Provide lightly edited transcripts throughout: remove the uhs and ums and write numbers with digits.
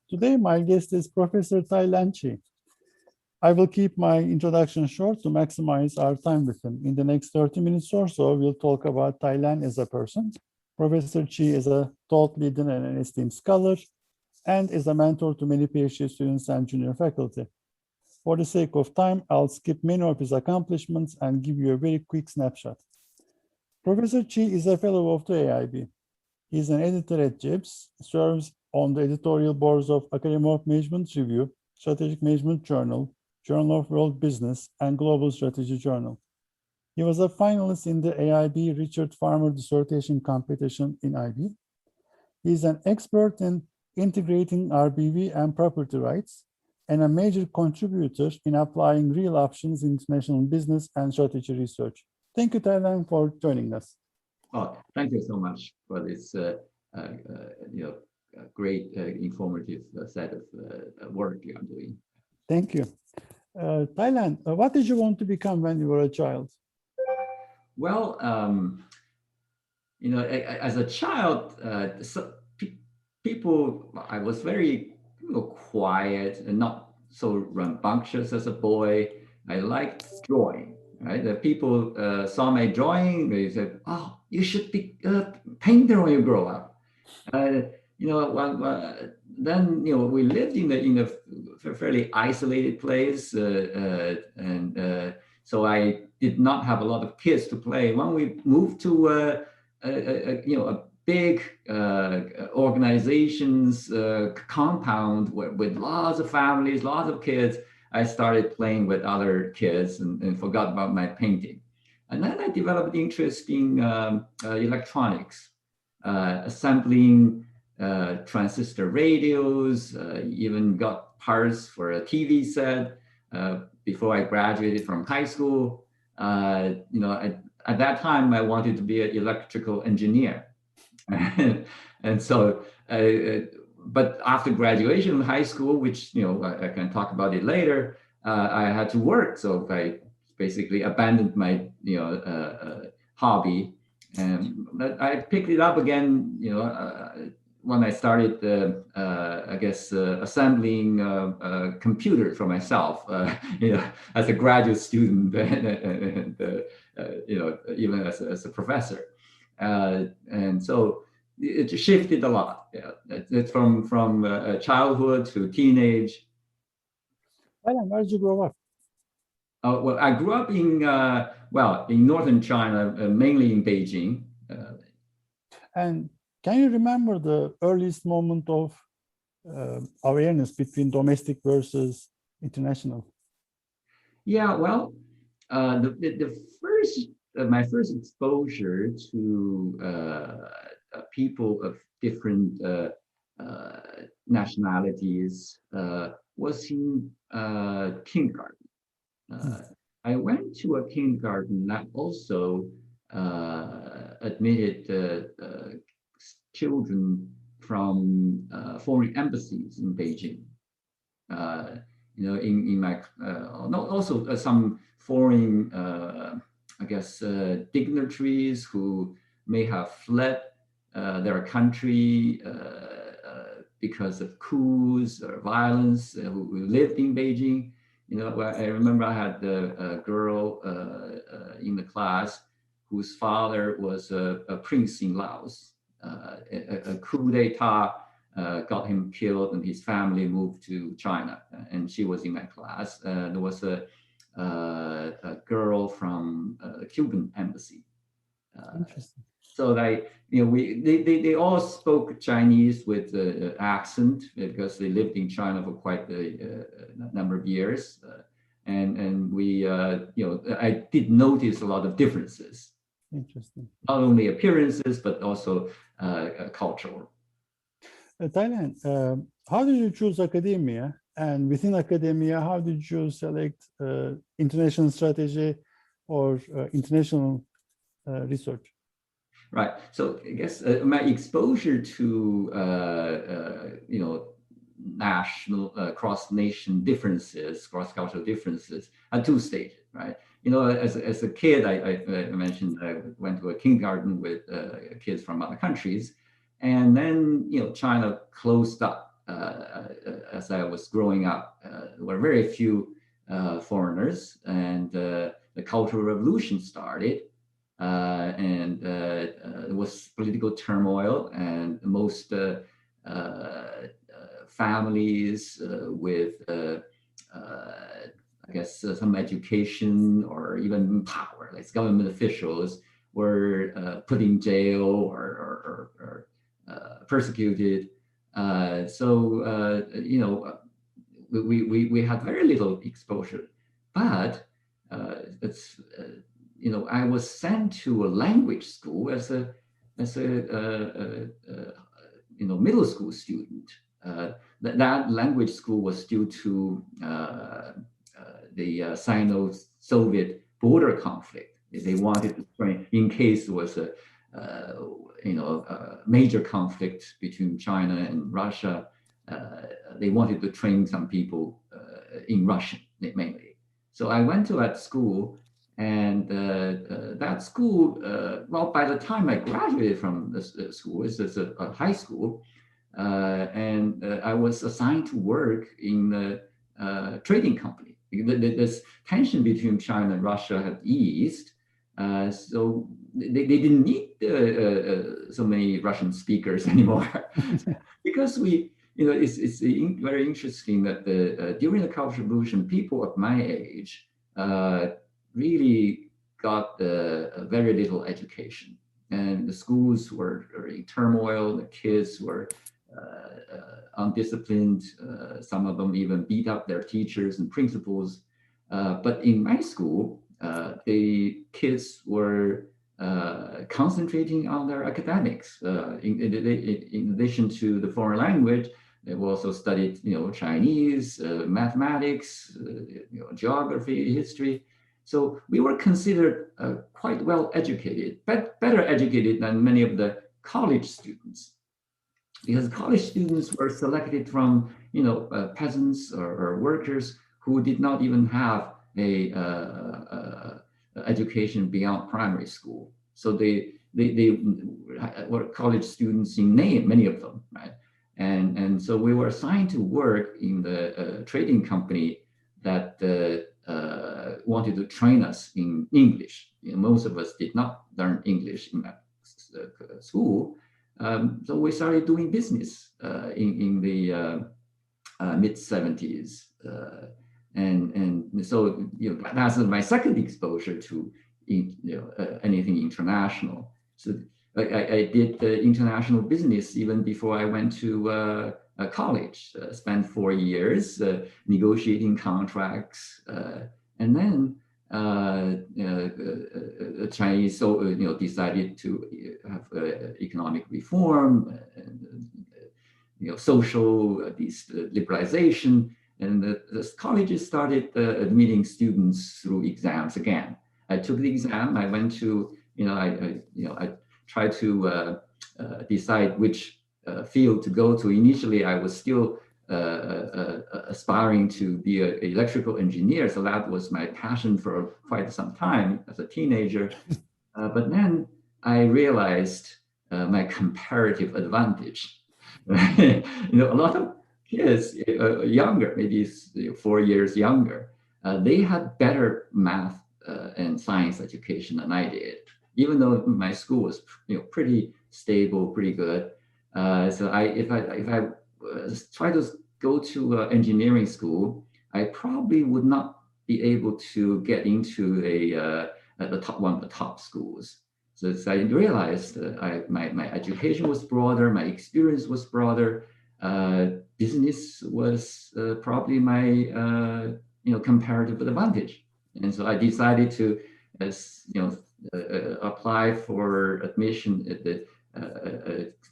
Today, my guest is Professor Tailan Chi. I will keep my introduction short to maximize our time with him. In the next 30 minutes or so, we'll talk about Tailan as a person. Professor Chi is a thought leader and an esteemed scholar, and is a mentor to many PhD students and junior faculty. For the sake of time, I'll skip many of his accomplishments and give you a very quick snapshot. Professor Chi is a fellow of the AIB. He's an editor at JIBS, serves on the editorial boards of Academy of Management Review, Strategic Management Journal, Journal of World Business, and Global Strategy Journal. He was a finalist in the AIB Richard Farmer dissertation competition in IB. He's an expert in integrating RBV and property rights, and a major contributor in applying real options in international business and strategy research. Thank you, Tailan, for joining us. Oh, thank you so much for this great informative set of work you are doing. Thank you. Tailan, what did you want to become when you were a child? Well, as a child, I was very quiet and not so rambunctious as a boy. I liked drawing. Right? The people saw my drawing. They said, "Oh, you should be a painter when you grow up." Then we lived in a fairly isolated place, and so I did not have a lot of kids to play. When we moved to a big organization's compound with lots of families, lots of kids, I started playing with other kids and forgot about my painting. And then I developed interest in electronics, assembling transistor radios, even got parts for a TV set before I graduated from high school. At that time, I wanted to be an electrical engineer. And so, but after graduation in high school, which, I can talk about it later, I had to work. So I basically abandoned my, hobby, and I picked it up again, when I started, assembling computers for myself, as a graduate student, and even as a professor. And so it shifted a lot. Yeah, it's from childhood to teenage. Where did you grow up? Well, I grew up in northern China, mainly in Beijing. And can you remember the earliest moment of awareness between domestic versus international? Yeah, well, my first exposure to people of different nationalities was in kindergarten. I went to a kindergarten that also admitted children from foreign embassies in Beijing. In my also some foreign dignitaries who may have fled their country because of coups or violence, who lived in Beijing. I remember I had a girl in the class whose father was a prince in Laos. A coup d'etat got him killed, and his family moved to China. And she was in my class. There was a girl from the Cuban embassy. Interesting. So they all spoke Chinese with accent because they lived in China for quite a number of years, and we I did notice a lot of differences. Interesting. Not only appearances but also cultural. Thailand, how did you choose academia? And within academia, how did you select international strategy or international research? Right. So I guess my exposure to national cross-nation differences, cross-cultural differences are two-stage, right? As a kid, I mentioned I went to a kindergarten with kids from other countries, and then China closed up as I was growing up, there were very few foreigners, and the Cultural Revolution started, and it was political turmoil, and most families with I guess some education or even power, like government officials, were put in jail or persecuted. We had very little exposure, but it's I was sent to a language school as a middle school student. That language school was due to the Sino-Soviet border conflict. They wanted to train in case there was a major conflict between China and Russia. They wanted to train some people in Russian mainly. So I went to that school, and that school, well, by the time I graduated from the school, it's a high school, and I was assigned to work in the trading company. This tension between China and Russia had eased, so they didn't need so many Russian speakers anymore. Because it's very interesting that during the Cultural Revolution, people of my age really got very little education, and the schools were in turmoil. The kids were undisciplined. Some of them even beat up their teachers and principals. But in my school, the kids were concentrating on their academics. In addition to the foreign language, they also studied, Chinese, mathematics, geography, history. So we were considered quite well educated, but better educated than many of the college students, because college students were selected from, peasants or workers who did not even have a education beyond primary school. So they were college students in name, many of them, right? And so we were assigned to work in the trading company that wanted to train us in English. Most of us did not learn English in that school. So we started doing business in the mid-70s. And so that's my second exposure to anything international. So I did international business even before I went to college. Spent 4 years negotiating contracts, and then the Chinese decided to have economic reform, social liberalization. And the colleges started admitting students through exams again. I took the exam. I went to, I tried to decide which field to go to. Initially, I was still aspiring to be an electrical engineer. So that was my passion for quite some time as a teenager. But then I realized my comparative advantage. A lot of kids younger, maybe 4 years younger, they had better math and science education than I did, even though my school was pretty stable, pretty good. So if I try to go to engineering school, I probably would not be able to get into one of the top schools. So I realized my education was broader, my experience was broader. Business was probably my comparative advantage, and so I decided to apply for admission at the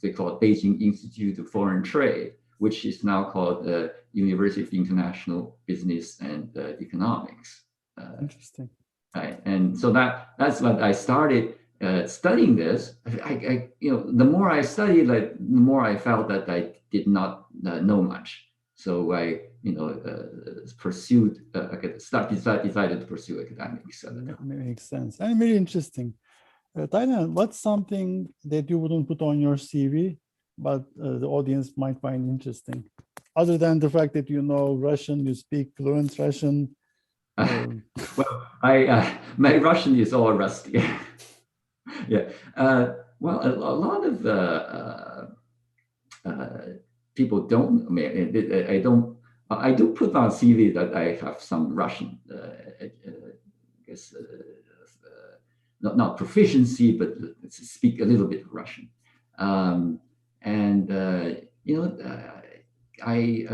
they call it Beijing Institute of Foreign Trade, which is now called the University of International Business and Economics. Interesting. Right, and so that's what I started studying this. The more I studied, the more I felt that I did not know much. So I, decided to pursue academics at the time. Makes sense and very interesting. Tailan, what's something that you wouldn't put on your CV but the audience might find interesting. Other than the fact that you know Russian, you speak fluent Russian. Well, my Russian is all rusty. Yeah. Well, a lot of people don't. I mean, I don't. I do put on CV that I have some Russian. I guess not proficiency, but speak a little bit of Russian. And you know, I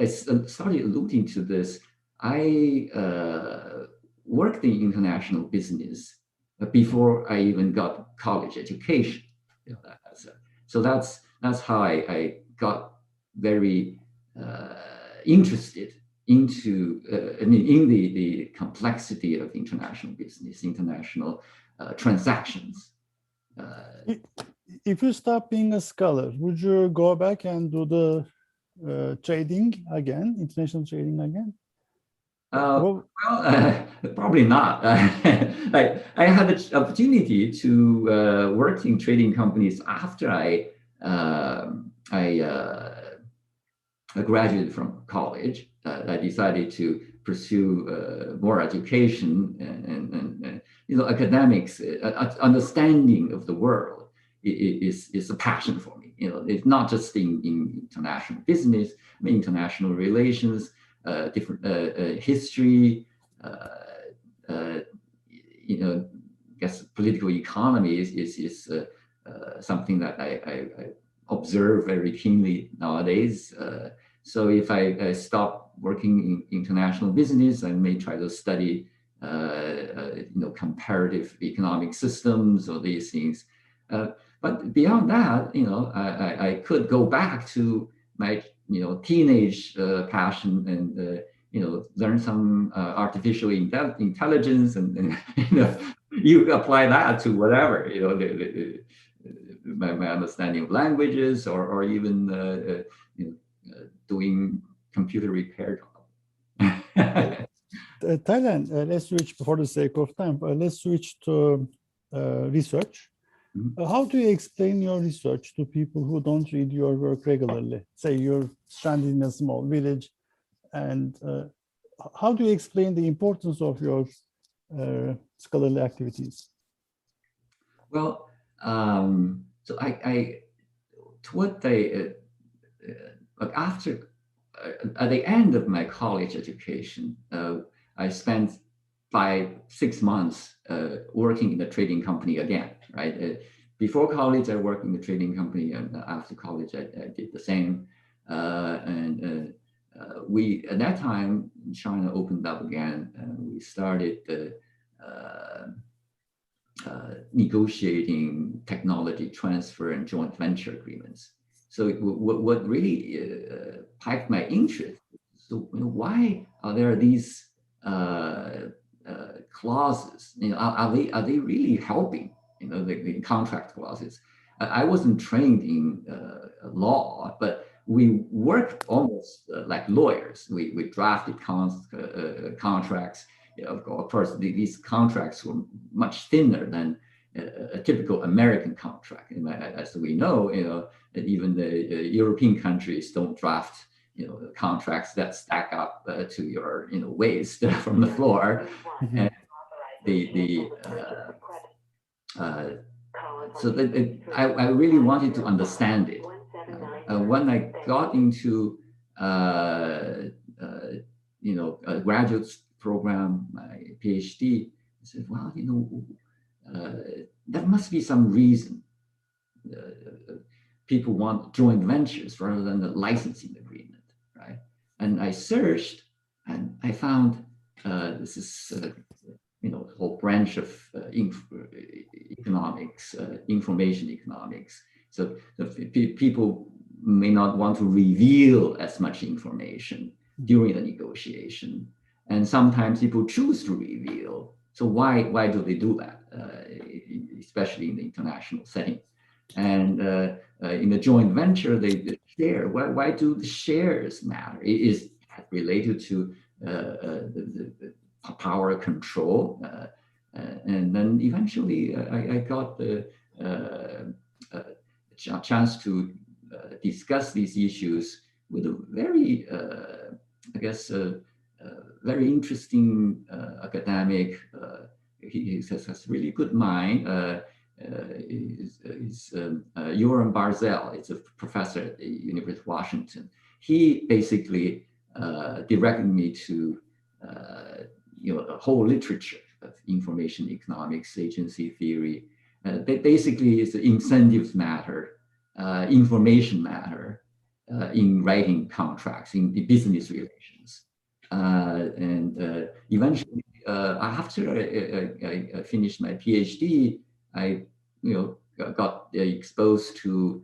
started alluding to this. I worked in international business before I even got college education. So that's how I got very interested into in the complexity of international business, international transactions. If you stop being a scholar, would you go back and do the trading again, international trading again? Well, probably not. I had the opportunity to work in trading companies after I graduated from college. I decided to pursue more education and you know, academics, understanding of the world is a passion for me. You know, it's not just in international business, I mean, international relations, different history, you know, I guess political economy is something that I observe very keenly nowadays. So if I stop working in international business, I may try to study, you know, comparative economic systems or these things. But beyond that, you know, I could go back to my, you know, teenage passion and, you know, learn some artificial intelligence and you know, you apply that to whatever, you know, my understanding of languages or even, you know, doing computer repair job. Thailand, let's switch for the sake of time. Let's switch to research. Mhm. How do you explain your research to people who don't read your work regularly? Say you're stranded in a small village, and how do you explain the importance of your scholarly activities? Well, so toward the after at the end of my college education, I spent 5-6 months working in the trading company again. Right, before college I worked in the trading company, and after college I did the same. We at that time China opened up again, and we started negotiating technology transfer and joint venture agreements. So what really piqued my interest, so you know, why are there these clauses? You know, are they really helping? You know, the contract clauses. I wasn't trained in law, but we worked almost like lawyers. We drafted contracts. You know, of course, these contracts were much thinner than a typical American contract. As we know, you know, even the European countries don't draft, you know, contracts that stack up to your, you know, waist from the floor. And so I really wanted to understand it. When I got into you know, a graduate program, my PhD, I said, well, you know, there must be some reason people want joint ventures rather than the licensing agreement, right? And I searched, and I found this is you know, a whole branch of economics, information economics. So people may not want to reveal as much information during the negotiation, and sometimes people choose to reveal. So why do they do that, especially in the international setting? And in the joint venture, they share. Why do the shares matter? It is related to the power control, and then eventually I got the chance to discuss these issues with a very, very interesting academic. He has really good mind. Yoram Barzel. It's a professor at the University of Washington. He basically directed me to a whole literature of information economics, agency theory. Basically, it's incentives matter, information matter in writing contracts, in the business relations. Eventually, after I finished my PhD, I got exposed to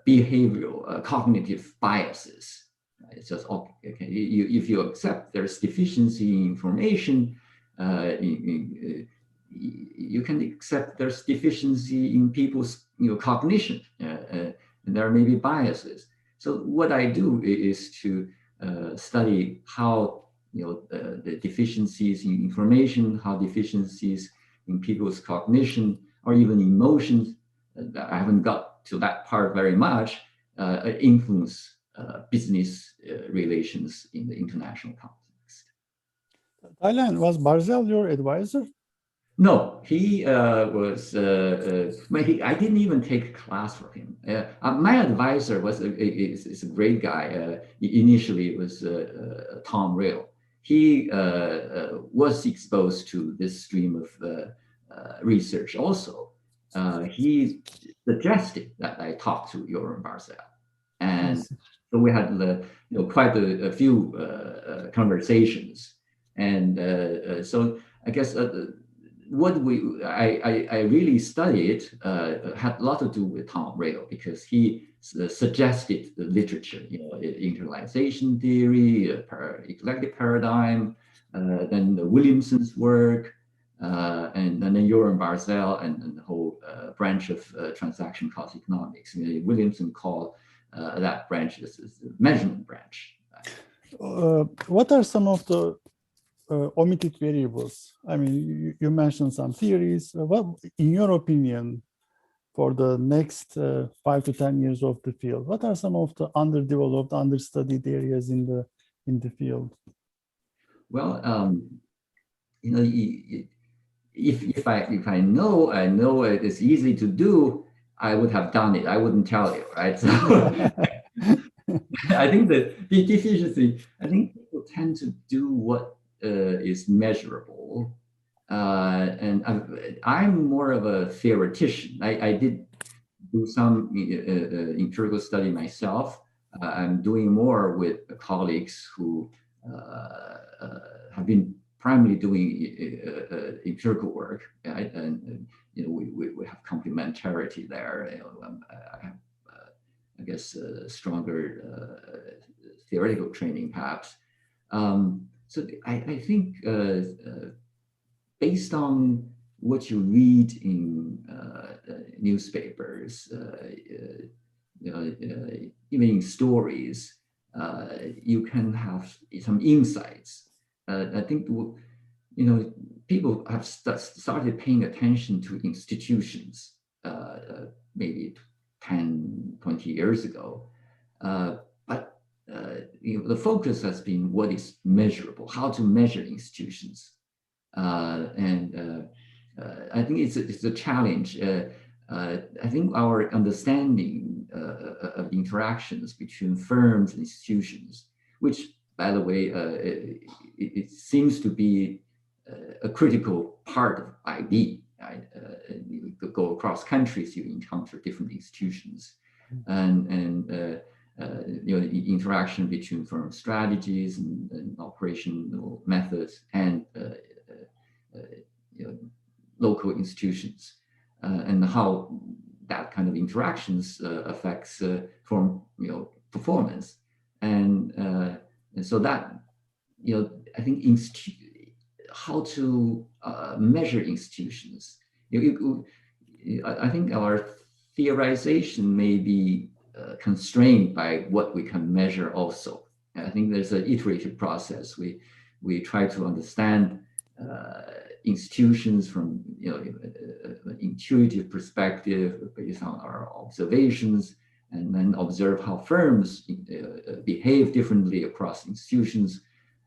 behavioral cognitive biases. It's just okay. If you accept there's deficiency in information, you can accept there's deficiency in people's cognition, and there may be biases. So what I do is to study how the deficiencies in information, how deficiencies in people's cognition, or even emotions. I haven't got to that part very much. Influence business relations in the international context. Tailan, was Barzel your advisor? No, he was. I didn't even take a class from him. My advisor is a great guy. Initially, it was Tom Real. He was exposed to this stream of research also. He suggested that I talk to Yoram Barzel, and so we had quite a few conversations. And so I guess what I really studied had a lot to do with Tom Real, because he suggested the literature, internalization theory, eclectic paradigm, then the Williamson's work, and then Yoram Barzel and the whole branch of transaction cost economics. Williamson called that branch the measurement branch. What are some of the omitted variables? I mean, you mentioned some theories. What, in your opinion, for the next 5 to 10 years of the field, what are some of the underdeveloped, understudied areas in the field? Well, if I know it's easy to do, I would have done it. I wouldn't tell you, right? So I think the deficiency. I think people tend to do what is measurable, and I'm more of a theoretician. I did do some empirical study myself. I'm doing more with colleagues who have been primarily doing empirical work, right? And we have complementarity there. I have, I guess, stronger theoretical training, perhaps. So I think based on what you read in newspapers, even in stories, you can have some insights. I think people have started paying attention to institutions maybe 10, 20 years ago, but the focus has been what is measurable, how to measure institutions, and I think it's a challenge. I think our understanding of interactions between firms and institutions, which, by the way, it seems to be a critical part of IB. Right? You go across countries, you encounter different institutions, and the interaction between firm strategies and operational methods and local institutions, and how that kind of interactions affects firm performance, and so that I think how to measure institutions. I think our theorization may be constrained by what we can measure also. I think there's an iterative process. We try to understand institutions from an intuitive perspective based on our observations, and then observe how firms behave differently across institutions.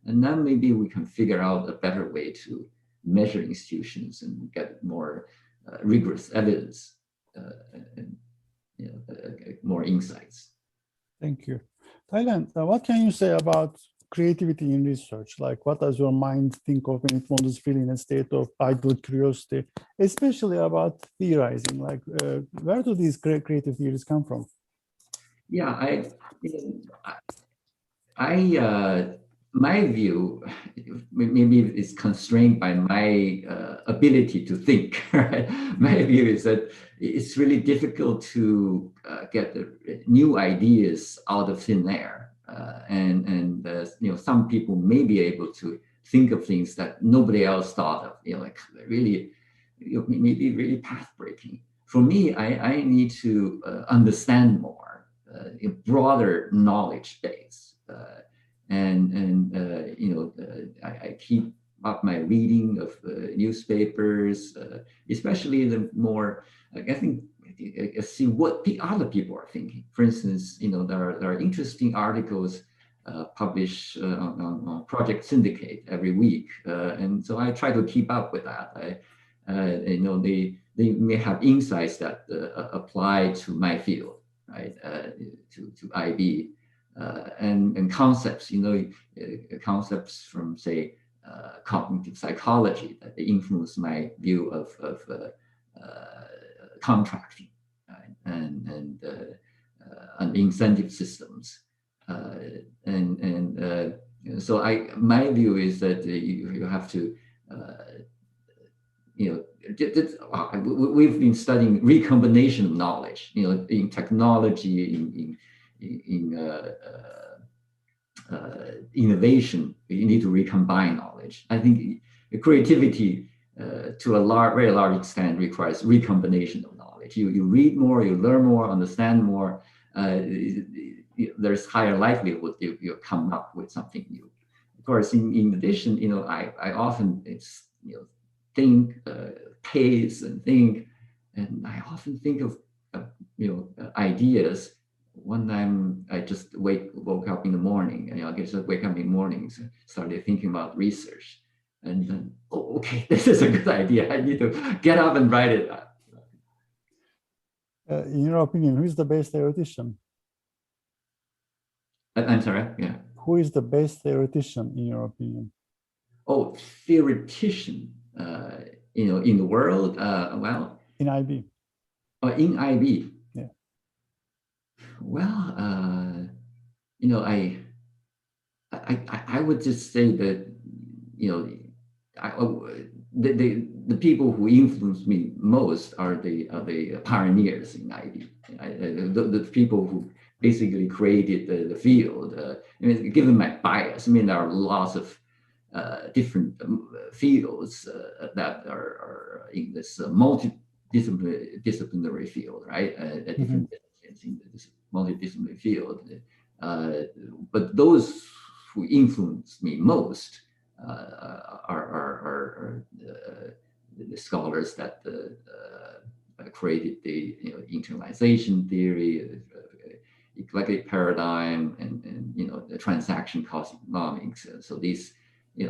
And then maybe we can figure out a better way to measure institutions and get more rigorous evidence and more insights. Thank you. Thailand, what can you say about creativity in research? Like, what does your mind think of when it wants to feel in a state of idle curiosity, especially about theorizing? Like, where do these creative theories come from? Yeah, my view maybe is constrained by my ability to think. Right? My view is that it's really difficult to get the new ideas out of thin air, and some people may be able to think of things that nobody else thought of. Like really, maybe really path breaking. For me, I need to understand more, a broader knowledge base. I keep up my reading of newspapers, especially the more, I think, see what other people are thinking. For instance, there are interesting articles published on Project Syndicate every week, and so I try to keep up with that. They may have insights that apply to my field, right? To IB. And concepts, concepts from, say, cognitive psychology that influence my view of contracting, right? and incentive systems. So my view is that you have to, we've been studying recombination of knowledge, in technology, in innovation. You need to recombine knowledge. I think creativity, to a very large extent, requires recombination of knowledge. You read more, you learn more, understand more. There's higher likelihood you'll come up with something new. Of course, in addition, I often think, pace and think, and I often think of ideas when I just woke up in the morning, and I just wake up in the mornings and started thinking about research, and then, oh, okay, this is a good idea. I need to get up and write it up. In your opinion, who is the best theoretician? I'm sorry. Yeah. Who is the best theoretician in your opinion? Oh, theoretician. In the world. Well. In IB. In IB. Yeah. Well, I would just say that the people who influence me most are the pioneers in IB. The people who basically created the field. Given my bias, there are lots of different fields that are in this multidisciplinary field, right? Different disciplines in this multidisciplinary field. But those who influence me most are the scholars that created the internalization theory, eclectic paradigm, and the transaction cost economics. So these,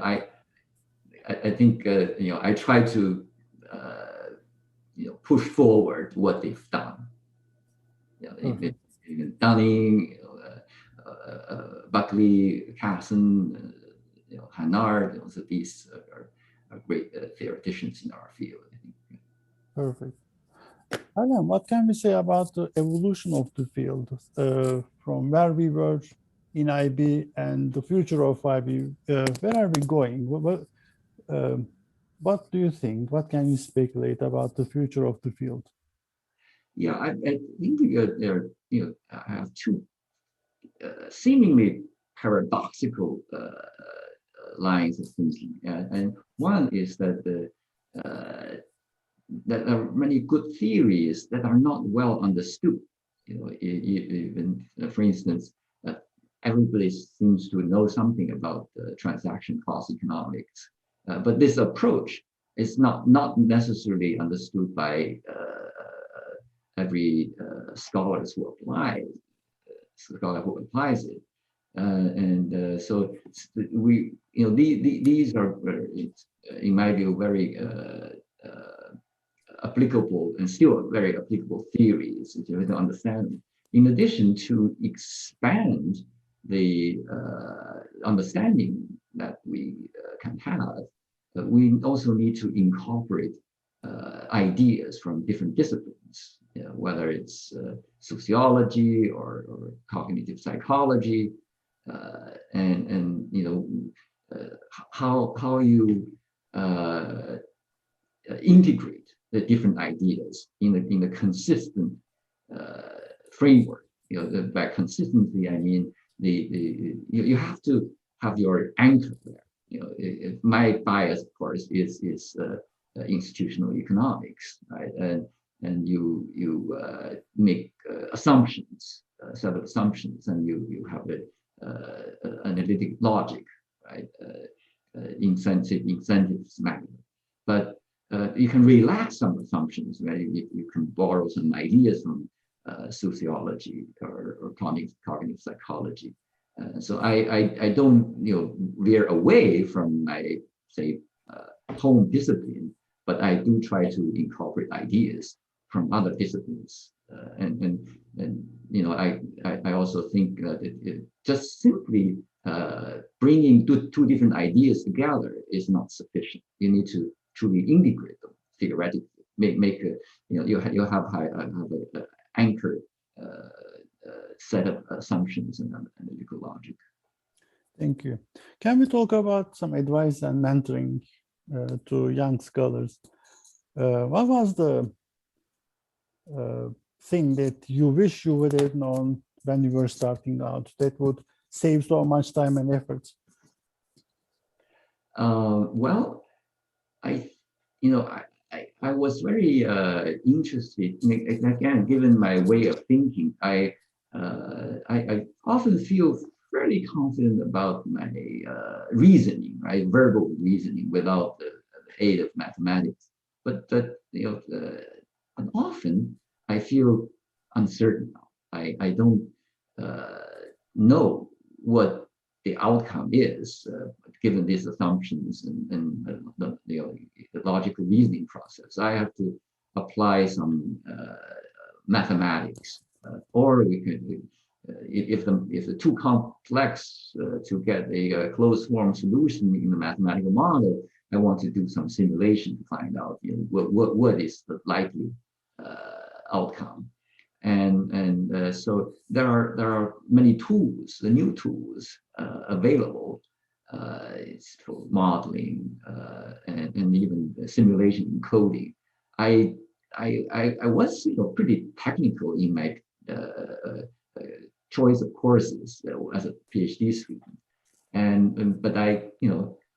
I think I try to push forward what they've done. Even Dunning, Buckley, Casson, Hannard. So these are great theoreticians in our field, I think. Perfect. Alan, what can we say about the evolution of the field from where we were in IB and the future of IB? Where are we going? What do you think? What can you speculate about the future of the field? Yeah, I think there I have two seemingly paradoxical lines of thinking, and one is that that there are many good theories that are not well understood. Even for instance, everybody seems to know something about transaction cost economics, but this approach it's not necessarily understood by every scholar who applies it. So these are, in my view, very applicable and still very applicable theories if you have to understand them. In addition to expand the understanding that we can have, we also need to incorporate ideas from different disciplines, whether it's sociology or cognitive psychology, and how you integrate the different ideas in a consistent framework. By consistency, I mean you have to have your anchor there. My bias, of course, is institutional economics, right? And you make assumptions, a set of assumptions, and you have analytic logic, right? Incentives matter, but you can relax some assumptions, right? You can borrow some ideas from sociology or cognitive psychology. So I don't veer away from my, say, home discipline, but I do try to incorporate ideas from other disciplines. I also think that it just simply bringing two different ideas together is not sufficient. You need to truly integrate them theoretically. Make you have an anchored set of assumptions and analytical logic. Thank you. Can we talk about some advice and mentoring to young scholars? What was the thing that you wish you would have known when you were starting out that would save so much time and effort? Well, I was very interested. Again, given my way of thinking, I often feel fairly confident about my reasoning, right? Verbal reasoning without the aid of mathematics. But and often I feel uncertain. I don't know what the outcome is, given these assumptions and the logical reasoning process. I have to apply some mathematics, or we could, if the too complex to get a closed form solution in the mathematical model, I want to do some simulation to find out what is the likely outcome. And so there are many tools, the new tools available. It's for modeling and even simulation and coding. I was pretty technical in my choice of courses as a PhD student, but I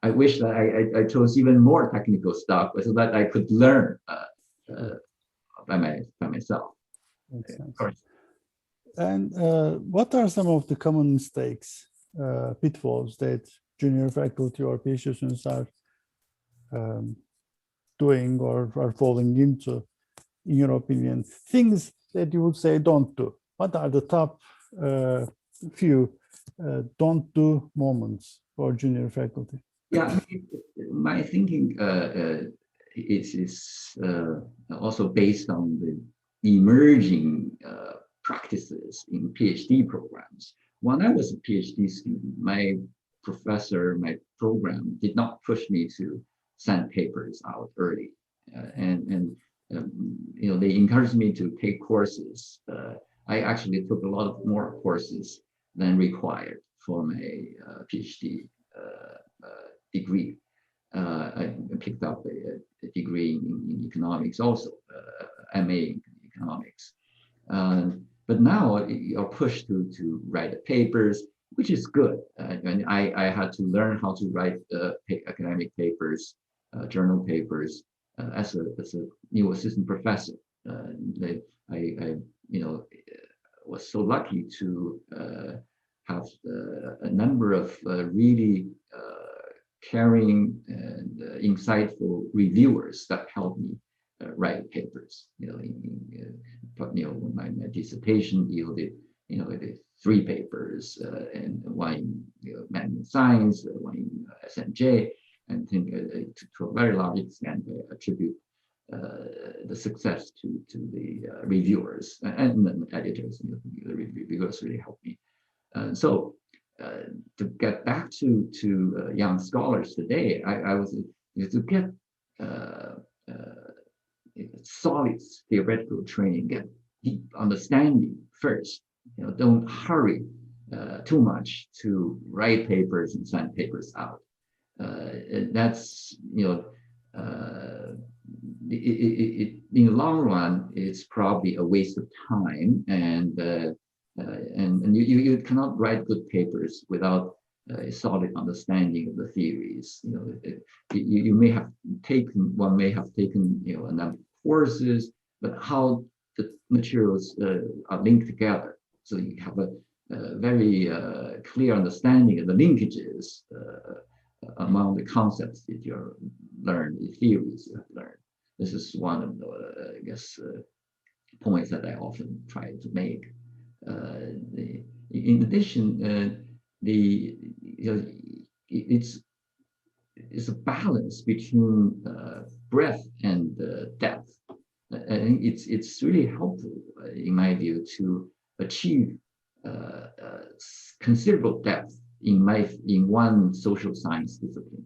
wish that I chose even more technical stuff so that I could learn by myself. Makes sense. And what are some of the common mistakes, pitfalls that junior faculty or PhD students are doing or are falling into, in your opinion? Things that you would say don't do. What are the top few don't do moments for junior faculty? Yeah, my thinking is also based on the emerging practices in PhD programs. When I was a PhD student, my professor, my program did not push me to send papers out early, they encouraged me to take courses. I actually took a lot of more courses than required for my PhD degree. I picked up a degree in economics also, MA in economics. But now you're pushed to write the papers, which is good. And I had to learn how to write academic papers, journal papers, as a new assistant professor. I was so lucky to have a number of really caring and insightful reviewers that help me write papers. My dissertation yielded, it is 3 papers, and one in Manual Science, one in SMJ, and I think to a very large extent, I attribute the success to the reviewers and the editors. The reviewers really helped me. So to get back to young scholars today, I was to get solid theoretical training, get deep understanding first. Don't hurry too much to write papers and send papers out. That's in the long run, it's probably a waste of time, and you cannot write good papers without a solid understanding of the theories. One may have taken a number of courses, but how the materials are linked together, so you have a very clear understanding of the linkages among the concepts that you learned, the theories you have learned. This is one of the, points that I often try to make. In addition, it's a balance between breadth and depth. I think it's really helpful, in my view, to achieve considerable depth in one social science discipline.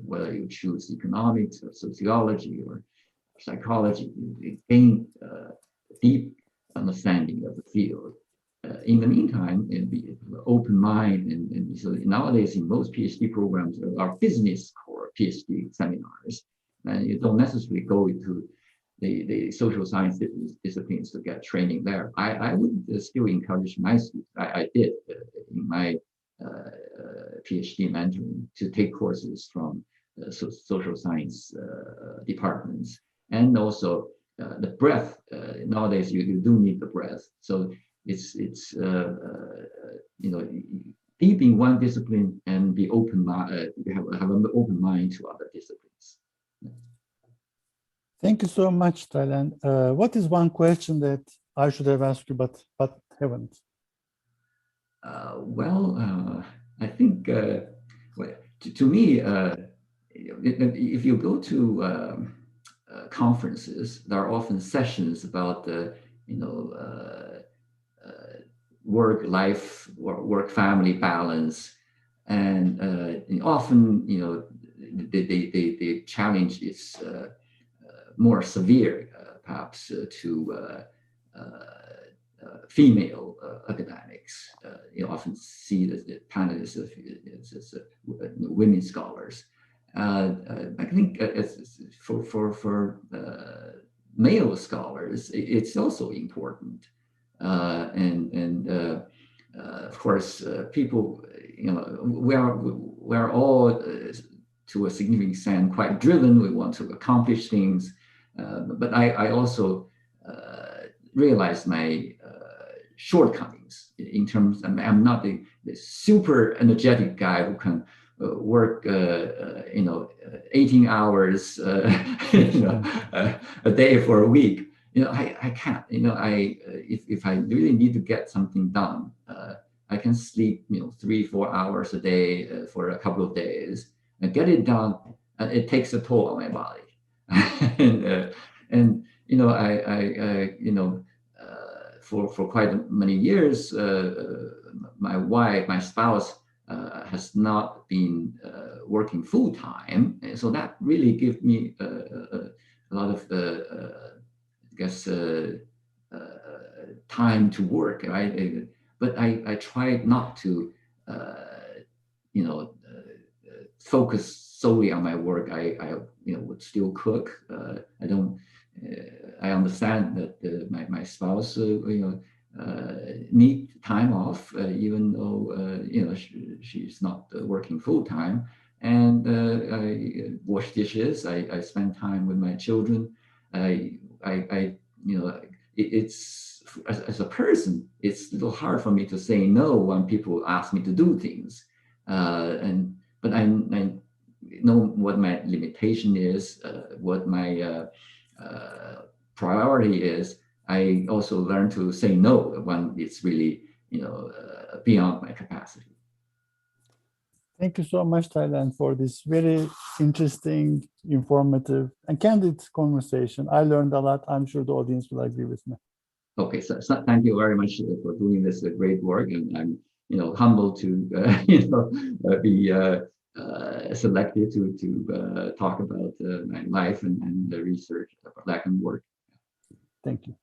Whether you choose economics or sociology or psychology, you gain deep understanding of the field. In the meantime, be open mind, and so nowadays in most PhD programs there are business core PhD seminars, and you don't necessarily go into the social science disciplines to get training there. I would still encourage my students, I did in my PhD mentoring, to take courses from social science departments, and also the breadth. Nowadays you do need the breadth, so it's deep in one discipline and be open, have an open mind to other disciplines. Thank you so much, Tailan. What is one question that I should have asked you but haven't? I think to me, if you go to conferences, there are often sessions about work-family balance, and often the challenge is more severe, perhaps to female academics. You often see the panelists as women scholars. I think for male scholars, it's also important, and of course, people, we're all to a significant extent quite driven. We want to accomplish things, but I also realize my shortcomings in terms. I'm not the super energetic guy who can work 18 hours a day for a week. I can't. If I really need to get something done, I can sleep 3-4 hours a day for a couple of days and get it done. It takes a toll on my body, and for quite many years, my spouse, has not been working full time, and so that really gives me a lot of time to work, right? But I tried not to focus solely on my work. I would still cook. I understand that my spouse need time off, even though she's not working full time. And I wash dishes. I spend time with my children. It's as a person, it's a little hard for me to say no when people ask me to do things. But I know what my limitation is, what my priority is. I also learn to say no when it's really, beyond my capacity. Thank you so much, Thailand, for this very interesting, informative, and candid conversation. I learned a lot. I'm sure the audience will agree with me. Okay, so thank you very much for doing this great work, and I'm humbled to be selected to talk about my life and the research that I can work. Thank you.